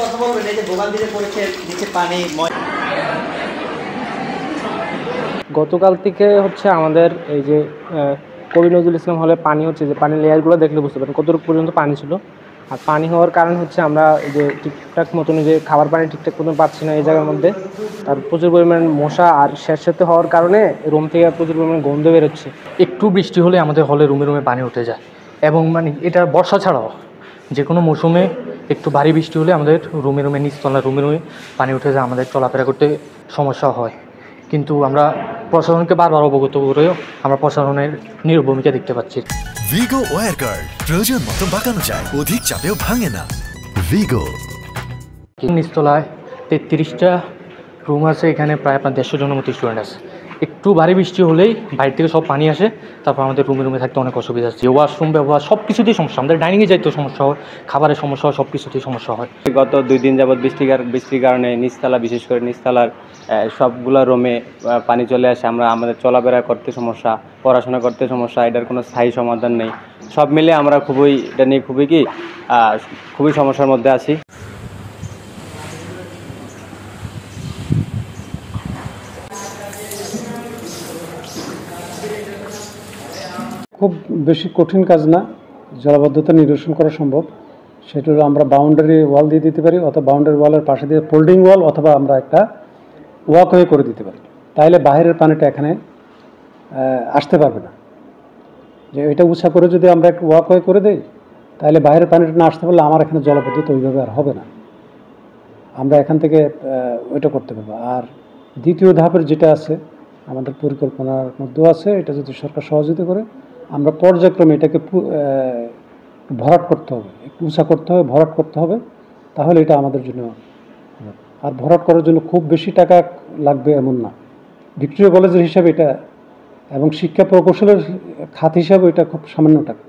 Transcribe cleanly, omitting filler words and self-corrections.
কথা বলবেন, এই যে ভোগান্তিতে পড়েছে নিচে পানি। গতকাল থেকে হচ্ছে আমাদের এই যে কবি নজরুল ইসলাম হলে পানি হচ্ছে, যে পানির লেয়ারগুলো দেখলে বুঝতে পারেন কতটুকু পর্যন্ত পানি ছিল। আর পানি হওয়ার কারণ হচ্ছে আমরা এই যে ঠিকঠাক মতন যে খাবার পানি ঠিকঠাক মতন পাচ্ছি না এই জায়গার মধ্যে। তার প্রচুর পরিমাণ মশা আর স্যাঁতস্যাঁতে হওয়ার কারণে রুম থেকে প্রচুর পরিমাণ গন্ধ বেরোচ্ছে। একটু বৃষ্টি হলে আমাদের হলে রুমে রুমে পানি উঠে যায়, এবং মানে এটা বর্ষা ছাড়াও যে কোনো মৌসুমে একটু ভারী বৃষ্টি হলে আমাদের রুমে রুমে নিচতলা রুমে রুমে পানি উঠে যায়, আমাদের চলাফেরা করতে সমস্যা হয়। কিন্তু আমরা প্রশাসনকে বারবার অবগত করেও আমরা প্রশাসনের নির্ভূমিকা দেখতে পাচ্ছি। ভিগো ওয়্যার গার্ড প্রয়োজন মতো বাঁকানো যায়, অধিক চাপেও ভাঙে না। ভিগো। নিচতলায় 33টা রুম আছে, এখানে প্রায় আপনার 150 জনের মতো স্টুডেন্ট আছে। একটু ভারী বৃষ্টি হলেই বাইরে থেকে সব পানি আসে, তারপর আমাদের রুমে রুমে থাকতে অনেক অসুবিধা আছে। ওয়াশরুম ব্যবহার সব কিছুতেই সমস্যা, আমাদের ডাইনিংয়ে যাইতেও সমস্যা হয়, খাবারের সমস্যা হয়, সব কিছুতেই সমস্যা হয়। গত 2 দিন যাবৎ বৃষ্টির কারণে নিচতলা, বিশেষ করে নিচতলার সবগুলো রুমে পানি চলে আসে। আমাদের চলাফেরা করতে সমস্যা, পড়াশোনা করতে সমস্যা, এটার কোনো স্থায়ী সমাধান নেই। সব মিলে আমরা এটা নিয়ে খুবই সমস্যার মধ্যে আছি। খুব বেশি কঠিন কাজ না, জলাবদ্ধতা নিরসন করা সম্ভব। সেটা হলো আমরা বাউন্ডারি ওয়াল দিয়ে দিতে পারি, অথবা বাউন্ডারি ওয়ালের পাশে দিয়ে ফোল্ডিং ওয়াল, অথবা আমরা একটা ওয়াকওয়ে করে দিতে পারি। তাইলে বাইরের পানিটা এখানে আসতে পারবে না। যে এটা উঁচা করে যদি আমরা একটা ওয়াকওয়ে করে দিই, তাহলে বাইরের পানিটা না আসতে পারলে আমার এখানে জলাবদ্ধতা ওইভাবে আর হবে না। আমরা এখান থেকে ওইটা করতে পারবো। আর দ্বিতীয় ধাপের যেটা আছে আমাদের পরিকল্পনার মধ্যেও আছে, এটা যদি সরকার সহযোগিতা করে আমরা পর্যায়ক্রমে এটাকে ভরাট করতে হবে, একটু উঁচা করতে হবে, ভরাট করতে হবে। তাহলে এটা আমাদের জন্য, আর ভরাট করার জন্য খুব বেশি টাকা লাগবে এমন না। ভিক্টোরিয়া কলেজের হিসাবে এটা এবং শিক্ষা প্রকৌশলের খাত হিসাবে এটা খুব সামান্য টাকা।